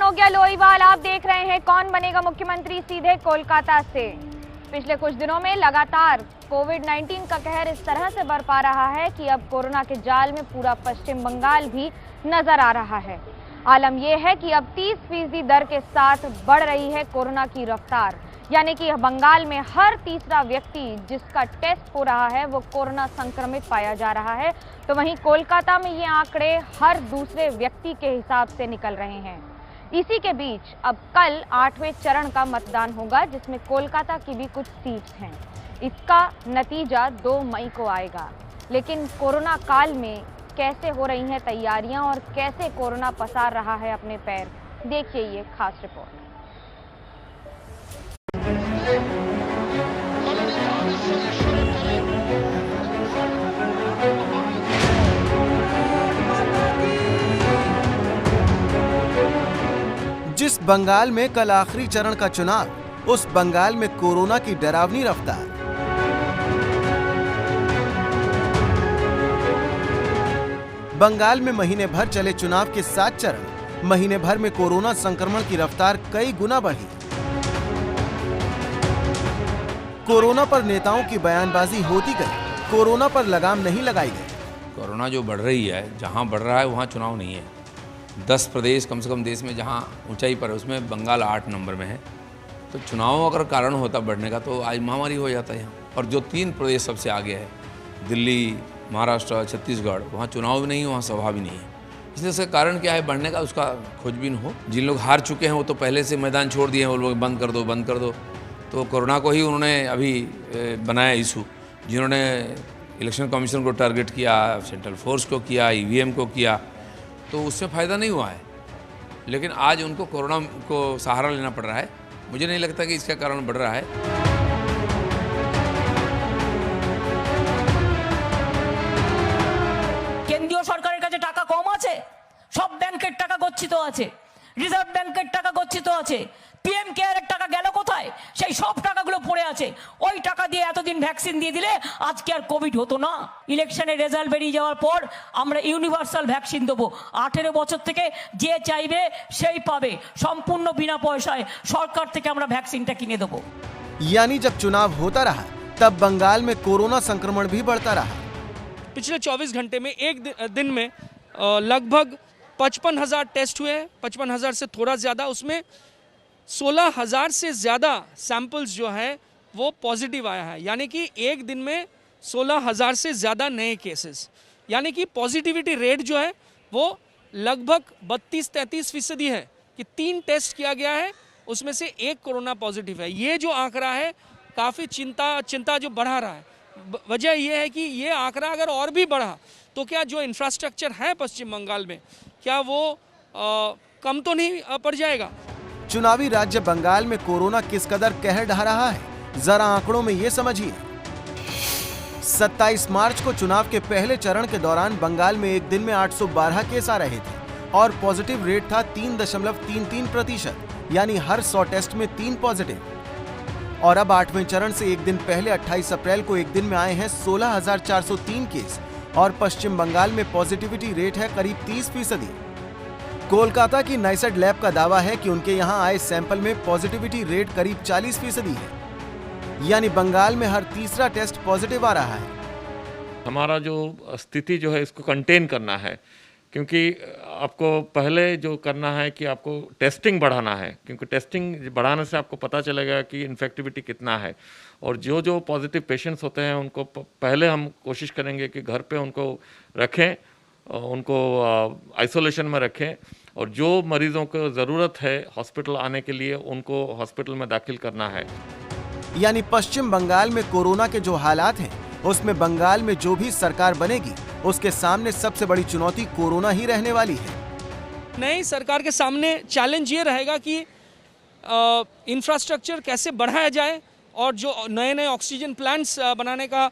नोगिया लोईवाल, आप देख रहे हैं कौन बनेगा मुख्यमंत्री सीधे कोलकाता से। पिछले कुछ दिनों में लगातार कोविड-19 का कहर इस तरह से बरपा रहा है कि अब कोरोना के जाल में पूरा पश्चिम बंगाल भी नजर आ रहा है। आलम यह है कि अब 30% दर के साथ बढ़ रही है कोरोना की रफ्तार, यानी कि बंगाल में हर तीसरा व्यक्ति जिसका टेस्ट हो रहा है वो कोरोना संक्रमित पाया जा रहा है। तो वहीं कोलकाता में ये आंकड़े हर दूसरे व्यक्ति के हिसाब से निकल रहे हैं। इसी के बीच अब कल 8वें चरण का मतदान होगा, जिसमें कोलकाता की भी कुछ सीट्स हैं। इसका नतीजा 2 मई को आएगा। लेकिन कोरोना काल में कैसे हो रही हैं तैयारियां और कैसे कोरोना पसार रहा है अपने पैर, देखिए ये खास रिपोर्ट। जिस बंगाल में कल आखिरी चरण का चुनाव, उस बंगाल में कोरोना की डरावनी रफ्तार। बंगाल में महीने भर चले चुनाव के 7 चरण, महीने भर में कोरोना संक्रमण की रफ्तार कई गुना बढ़ी। कोरोना पर नेताओं की बयानबाजी होती गई, कोरोना पर लगाम नहीं लगाई गई। कोरोना जो बढ़ रही है, जहां बढ़ रहा है वहां चुनाव नहीं है। 10 प्रदेश कम से कम देश में जहां ऊंचाई पर है, उसमें बंगाल 8 नंबर में है। तो चुनाव अगर कारण होता बढ़ने का तो आज महामारी हो जाता है यहाँ। और जो 3 प्रदेश सबसे आगे है, दिल्ली, महाराष्ट्र, छत्तीसगढ़, वहाँ चुनाव भी नहीं है, वहाँ सभा भी नहीं है। इसलिए इसका कारण क्या है बढ़ने का, उसका खोजबीन हो। जिन लोग हार चुके हैं वो तो पहले से मैदान छोड़ दिए हैं, वो लोग बंद कर दो बंद कर दो। तो कोरोना को ही उन्होंने अभी बनाया इशू। जिन्होंने इलेक्शन कमीशन को टारगेट किया, सेंट्रल फोर्स को किया, EVM को किया, तो उससे फ़ायदा नहीं हुआ है। लेकिन आज उनको कोरोना को सहारा लेना पड़ रहा है। मुझे नहीं लगता कि इसका कारण बढ़ रहा है। কেন্দ্রীয় সরকারের কাছে টাকা কম আছে, সব ব্যাংকের টাকা গচ্ছিত আছে, রিজার্ভ ব্যাংকের টাকা গচ্ছিত আছে, PM কেয়ারের টাকা গেল কোথায়? সেই সব টাকাগুলো পড়ে আছে। ওই টাকা দিয়ে এতদিন ভ্যাকসিন দিয়ে দিলে আজকে আর কোভিড হতো না। ইলেকশনের রেজাল্ট বেরিয়ে যাওয়ার পর আমরা ইউনিভার্সাল ভ্যাকসিন দেবো। 18 বছর থেকে যে চাইবে সেই পাবে, সম্পূর্ণ বিনা পয়সায় সরকার থেকে আমরা ভ্যাকসিনটা কিনে দেবো। यानी जब चुनाव होता रहा तब बंगाल में कोरोना संक्रमण भी बढ़ता रहा। पिछले 24 घंटे में एक दिन में लगभग 55,000 टेस्ट हुए हैं, 55,000 से थोड़ा ज़्यादा। उसमें 16,000 से ज़्यादा सैंपल्स जो हैं वो पॉजिटिव आया है, यानी कि एक दिन में 16,000 से ज़्यादा नए केसेस, यानी कि पॉजिटिविटी रेट जो है वो लगभग 32-33% है कि 3 टेस्ट किया गया है, उसमें से 1 कोरोना पॉजिटिव है। ये जो आंकड़ा है काफ़ी चिंता जो बढ़ा रहा है। वजह यह है कि ये आंकड़ा अगर और भी बढ़ा तो क्या जो इंफ्रास्ट्रक्चर है पश्चिम बंगाल में, क्या वो कम तो नहीं पड़ जाएगा? चुनावी राज्य बंगाल में कोरोना किस कदर कहर ढा रहा है, जरा आंकड़ों में ये समझिए। 27 मार्च को चुनाव के पहले चरण के दौरान बंगाल में एक दिन में 812 केस आ रहे थे और पॉजिटिव रेट था 3.33%, यानी हर 100 टेस्ट में 3 पॉजिटिव। और अब 8वें चरण से एक दिन पहले 28 अप्रैल को एक दिन में आए हैं 16,403 केस और पश्चिम बंगाल में पॉजिटिविटी रेट है करीब 30%। कोलकाता की नाइसेड लैब का दावा है कि उनके यहां आए सैंपल में पॉजिटिविटी रेट करीब 40% है, यानी बंगाल में हर तीसरा टेस्ट पॉजिटिव आ रहा है। हमारा जो स्थिति जो है इसको कंटेन करना है, क्योंकि आपको पहले जो करना है कि आपको टेस्टिंग बढ़ाना है, क्योंकि टेस्टिंग बढ़ाने से आपको पता चलेगा कि इन्फेक्टिविटी कितना है। और जो पॉजिटिव पेशेंट्स होते हैं उनको पहले हम कोशिश करेंगे कि घर पे उनको रखें, उनको आइसोलेशन में रखें, और जो मरीजों को ज़रूरत है हॉस्पिटल आने के लिए उनको हॉस्पिटल में दाखिल करना है। यानी पश्चिम बंगाल में कोरोना के जो हालात हैं, उसमें बंगाल में जो भी सरकार बनेगी उसके सामने सबसे बड़ी चुनौती कोरोना ही रहने वाली है। नई सरकार के सामने चैलेंज ये रहेगा कि इंफ्रास्ट्रक्चर कैसे बढ़ाया जाए और जो नए ऑक्सीजन प्लांट्स बनाने का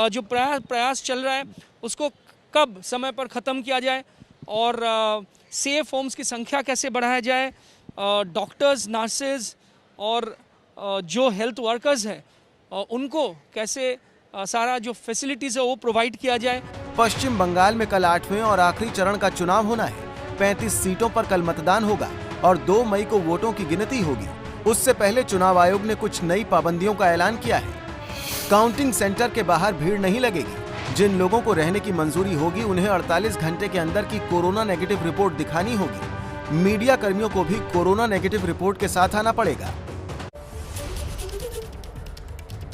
जो प्रयास चल रहा है उसको कब समय पर ख़त्म किया जाए, और सेफ होम्स की संख्या कैसे बढ़ाया जाए, डॉक्टर्स, नर्सेज और जो हेल्थ वर्कर्स हैं उनको कैसे सारा जो फैसिलिटीज़ है वो प्रोवाइड किया जाए। पश्चिम बंगाल में कल 8वें और आखिरी चरण का चुनाव होना है। 35 सीटों पर कल मतदान होगा। और 2 मई को वोटों की गिनती होगी, उससे पहले चुनाव आयोग ने कुछ नई पाबंदियों का ऐलान किया है। काउंटिंग सेंटर के बाहर भीड़ नहीं लगेगी। जिन लोगों को रहने की मंजूरी होगी उन्हें 48 घंटे के अंदर की कोरोना नेगेटिव रिपोर्ट दिखानी होगी। मीडिया कर्मियों को भी कोरोना नेगेटिव रिपोर्ट के साथ आना पड़ेगा।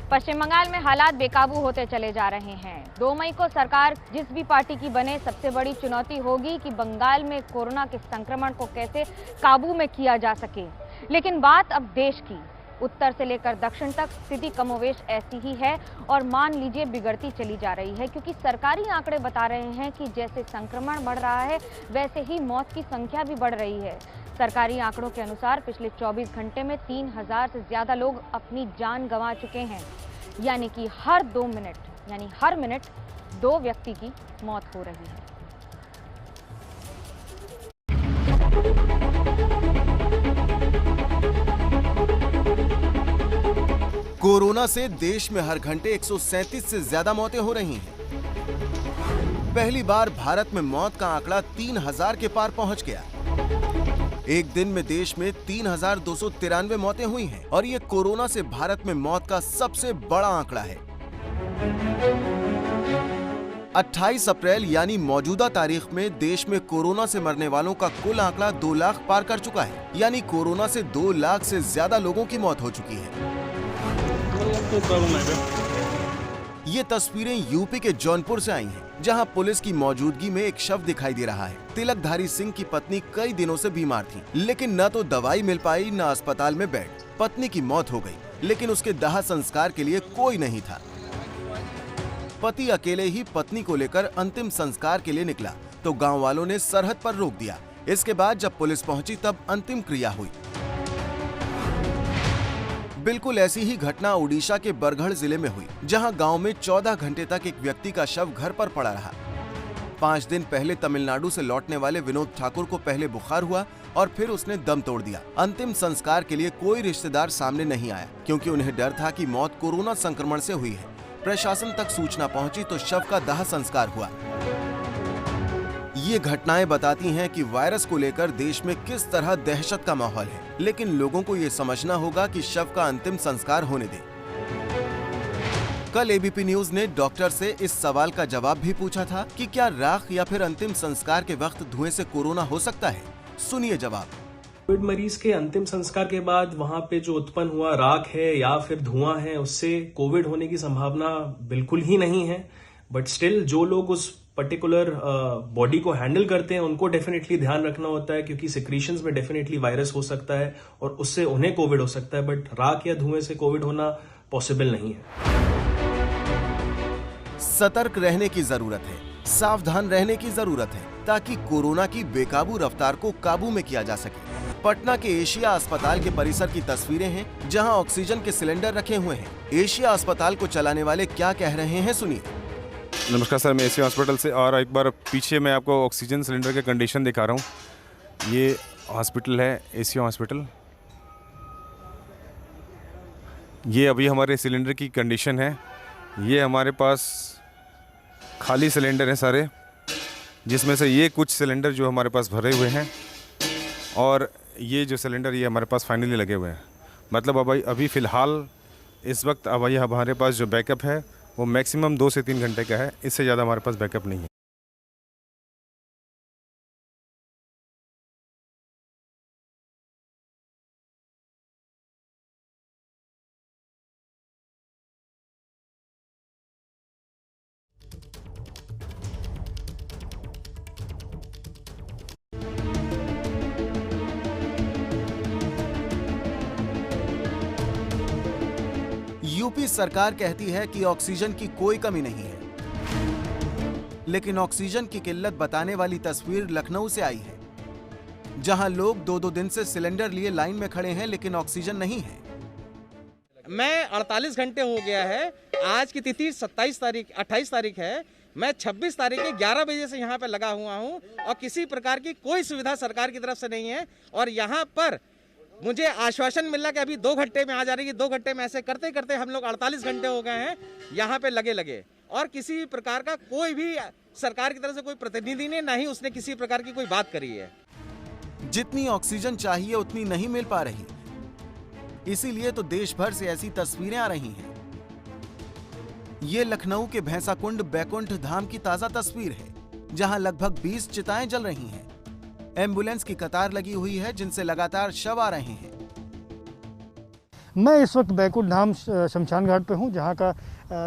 पश्चिम बंगाल में हालात बेकाबू होते चले जा रहे हैं। 2 मई को सरकार जिस भी पार्टी की बने, सबसे बड़ी चुनौती होगी कि बंगाल में कोरोना के संक्रमण को कैसे काबू में किया जा सके। लेकिन बात अब देश की, उत्तर से लेकर दक्षिण तक स्थिति कमोवेश ऐसी ही है और मान लीजिए बिगड़ती चली जा रही है, क्योंकि सरकारी आंकड़े बता रहे हैं कि जैसे संक्रमण बढ़ रहा है वैसे ही मौत की संख्या भी बढ़ रही है। सरकारी आंकड़ों के अनुसार पिछले 24 घंटे में 3000 से ज्यादा लोग अपनी जान गंवा चुके हैं, यानी कि हर 2 मिनट यानी हर मिनट 2 व्यक्ति की मौत हो रही है। कोरोना से देश में हर घंटे 137 से ज्यादा मौतें हो रही हैं। पहली बार भारत में मौत का आंकड़ा 3000 के पार पहुंच गया। एक दिन में देश में 3293 मौतें हुई हैं और ये कोरोना से भारत में मौत का सबसे बड़ा आंकड़ा है। 28 अप्रैल यानी मौजूदा तारीख में देश में कोरोना से मरने वालों का कुल आंकड़ा 2 लाख पार कर चुका है, यानी कोरोना से 2 लाख से ज्यादा लोगों की मौत हो चुकी है। ये तस्वीरें यूपी के जौनपुर से आई हैं, जहां पुलिस की मौजूदगी में एक शव दिखाई दे रहा है। तिलकधारी सिंह की पत्नी कई दिनों से बीमार थी, लेकिन न तो दवाई मिल पाई न अस्पताल में बेड। पत्नी की मौत हो गई, लेकिन उसके दाह संस्कार के लिए कोई नहीं था। पति अकेले ही पत्नी को लेकर अंतिम संस्कार के लिए निकला तो गांव वालों ने सरहद पर रोक दिया। इसके बाद जब पुलिस पहुंची तब अंतिम क्रिया हुई। बिल्कुल ऐसी ही घटना उड़ीसा के बरगढ़ जिले में हुई, जहां गांव में 14 घंटे तक एक व्यक्ति का शव घर पर पड़ा रहा। 5 दिन पहले तमिलनाडु से लौटने वाले विनोद ठाकुर को पहले बुखार हुआ और फिर उसने दम तोड़ दिया। अंतिम संस्कार के लिए कोई रिश्तेदार सामने नहीं आया, क्योंकि उन्हें डर था कि मौत कोरोना संक्रमण से हुई है। प्रशासन तक सूचना पहुंची तो शव का दाह संस्कार हुआ। ये घटनाएं बताती हैं कि वायरस को लेकर देश में किस तरह दहशत का माहौल है, लेकिन लोगों को ये समझना होगा कि शव का अंतिम संस्कार होने दें। कल एबीपी न्यूज ने डॉक्टर से इस सवाल का जवाब भी पूछा था कि क्या राख या फिर अंतिम संस्कार के वक्त धुएं से कोरोना हो सकता है। सुनिए जवाब। कोविड मरीज के अंतिम संस्कार के बाद वहां पे जो उत्पन्न हुआ राख है या फिर धुआं है, उससे कोविड होने की संभावना बिल्कुल ही नहीं है। बट स्टिल जो लोग उस पर्टिकुलर बॉडी को हैंडल करते हैं उनको डेफिनेटली ध्यान रखना होता है, क्योंकि सिक्रीशंस में डेफिनेटली वायरस हो सकता है और उससे उन्हें कोविड हो सकता है। बट राख या धुएं से कोविड होना पॉसिबल नहीं है। सतर्क रहने की जरूरत है, सावधान रहने की जरूरत है, ताकि कोरोना की बेकाबू रफ्तार को काबू में किया जा सके। पटना के एशिया अस्पताल के परिसर की तस्वीरें हैं, जहां ऑक्सीजन के सिलेंडर रखे हुए हैं। एशिया अस्पताल को चलाने वाले क्या कह रहे हैं, सुनिए। नमस्कार सर, मैं एशिया हॉस्पिटल से, और एक बार पीछे मैं आपको ऑक्सीजन सिलेंडर के कंडीशन दिखा रहा हूँ। ये हॉस्पिटल है एशिया हॉस्पिटल। ये अभी हमारे सिलेंडर की कंडीशन है। ये हमारे पास खाली सिलेंडर हैं सारे, जिसमें से ये कुछ सिलेंडर जो हमारे पास भरे हुए हैं, और ये जो सिलेंडर ये हमारे पास फाइनली लगे हुए हैं। मतलब अभी फ़िलहाल इस वक्त अभी हमारे पास जो बैकअप है वो मैक्सिमम 2 से 3 घंटे का है, इससे ज़्यादा हमारे पास बैकअप नहीं है। यूपी सरकार कहती है कि ऑक्सीजन की कोई कमी नहीं है, लेकिन ऑक्सीजन की किल्लत बताने वाली तस्वीर लखनऊ से आई है, जहां लोग 2-2 दिन से सिलेंडर लिए लाइन में खड़े हैं, लेकिन ऑक्सीजन नहीं है। मैं 48 घंटे हो गया है। आज की तिथि 28 तारीख है। मैं 26 तारीख के 11 बजे से यहाँ पे लगा हुआ हूँ और किसी प्रकार की कोई सुविधा सरकार की तरफ से नहीं है। और यहाँ पर मुझे आश्वासन मिला कि अभी 2 घंटे में आ जा रही है। 2 घंटे में ऐसे करते करते हम लोग 48 घंटे हो गए हैं यहाँ पे लगे और किसी प्रकार का कोई भी सरकार की तरफ से कोई प्रतिनिधि ने, ना ही उसने किसी प्रकार की कोई बात करी है। जितनी ऑक्सीजन चाहिए उतनी नहीं मिल पा रही। इसीलिए तो देश भर से ऐसी तस्वीरें आ रही हैं। ये लखनऊ के भैंसाकुंड बैकुंठ धाम की ताजा तस्वीर है, जहां लगभग 20 चिताएं जल रही हैं। एम्बुलेंस की कतार लगी हुई है, जिनसे लगातार शव आ रहे हैं। मैं इस वक्त बैकुंठ धाम शमशान घाट पे हूँ, जहाँ का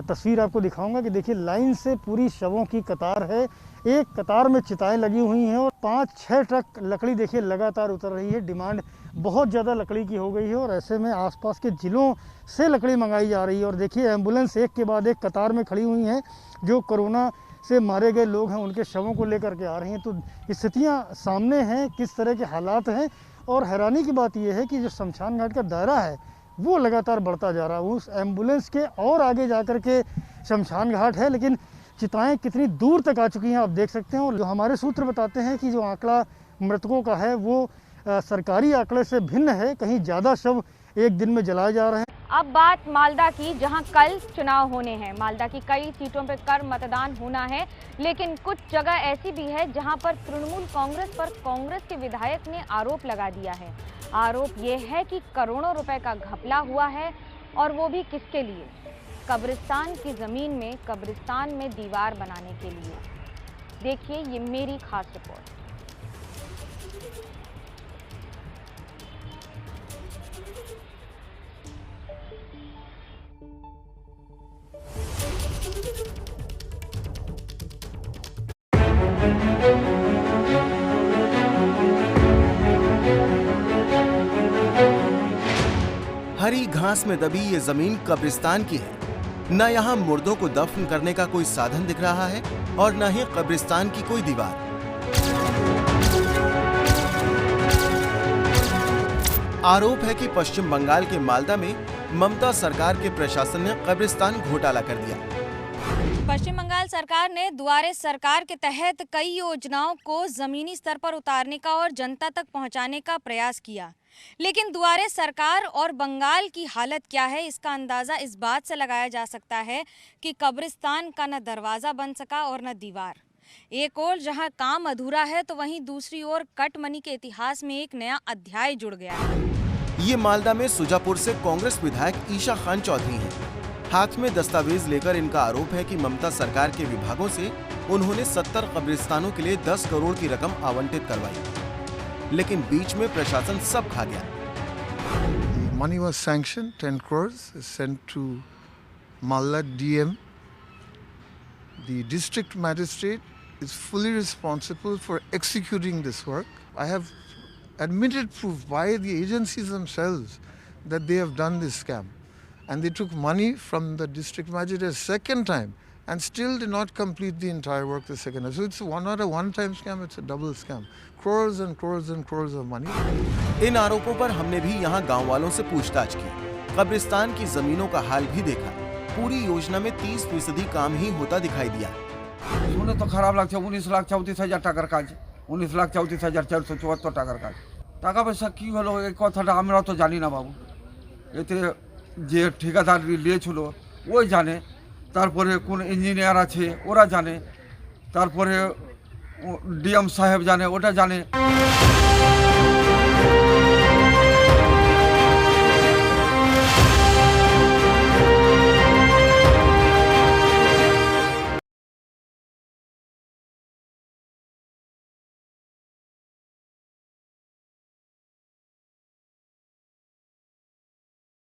तस्वीर आपको दिखाऊंगा कि देखिए लाइन से पूरी शवों की कतार है। एक कतार में चिताएं लगी हुई हैं और 5-6 ट्रक लकड़ी देखिए लगातार उतर रही है। डिमांड बहुत ज़्यादा लकड़ी की हो गई है और ऐसे में आसपास के ज़िलों से लकड़ी मंगाई जा रही है। और देखिए एम्बुलेंस एक के बाद एक कतार में खड़ी हुई हैं। जो कोरोना से मारे गए लोग हैं उनके शवों को लेकर के आ रही हैं। तो स्थितियाँ सामने हैं, किस तरह के हालात हैं। और हैरानी की बात यह है कि जो शमशान घाट का दायरा है वो लगातार बढ़ता जा रहा है। उस एम्बुलेंस के और आगे जाकर के शमशान घाट है, लेकिन चिताएं कितनी दूर तक आ चुकी हैं आप देख सकते हैं। और जो हमारे सूत्र बताते हैं कि जो आंकड़ा मृतकों का है वो सरकारी आंकड़े से भिन्न है, कहीं ज़्यादा शव एक दिन में जलाए जा रहे हैं। अब बात मालदा की, जहां कल चुनाव होने हैं। मालदा की कई सीटों पर कर मतदान होना है, लेकिन कुछ जगह ऐसी भी है जहां पर तृणमूल कांग्रेस पर कांग्रेस के विधायक ने आरोप लगा दिया है। आरोप यह है कि करोड़ों रुपए का घपला हुआ है, और वो भी किसके लिए? कब्रिस्तान की जमीन में कब्रिस्तान में दीवार बनाने के लिए। देखिए ये मेरी खास रिपोर्ट। हरी घास में दबी ये जमीन कब्रिस्तान की है। न यहाँ मुर्दों को दफन करने का कोई साधन दिख रहा है और न ही कब्रिस्तान की कोई दीवार। आरोप है कि पश्चिम बंगाल के मालदा में ममता सरकार के प्रशासन ने कब्रिस्तान घोटाला कर दिया। पश्चिम बंगाल सरकार ने दुआरे सरकार के तहत कई योजनाओं को जमीनी स्तर पर उतारने का और जनता तक पहुंचाने का प्रयास किया, लेकिन दुआरे सरकार और बंगाल की हालत क्या है इसका अंदाज़ा इस बात से लगाया जा सकता है कि कब्रिस्तान का न दरवाज़ा बन सका और न दीवार। एक ओर जहां काम अधूरा है तो वहीं दूसरी ओर कट मनी के इतिहास में एक नया अध्याय जुड़ गया है। ये मालदा में सुजापुर से कांग्रेस विधायक ईशा खान चौधरी हैं। हाथ में दस्तावेज लेकर इनका आरोप है कि ममता सरकार के विभागों से उन्होंने 70 कब्रिस्तानों के लिए 10 करोड़ की रकम आवंटित करवाई, लेकिन बीच में प्रशासन सब खा गया। Money was sanctioned, 10 crores sent to Malda DM. The district magistrate is fully responsible for executing this work. I have admitted proof by the agencies themselves that they have done this scam. And they took money from the district magistrate a second time and still did not complete the entire work the second time. So it's not a one-time scam, it's a double scam. Crores and crores and crores of money. इन आरोपों पर हमने भी यहाँ गांव वालों से पूछताछ की। कब्रिस्तान की जमीनों का हाल भी देखा। पूरी योजना में 30% काम ही होता दिखाई दिया। শুনে তো খারাপ লাগছে। 19,34,000 টাকার কাজ, 19,34,474 টাকার কাজ। টাকা পয়সা কি হলো এই কথাটা আমরা তো জানি না বাবু। এতে যে ঠিকাদার নিয়েছিল ওই জানে, তারপরে কোন ইঞ্জিনিয়ার আছে ওরা জানে, তারপরে ডিএম সাহেব জানে, ওটা জানে।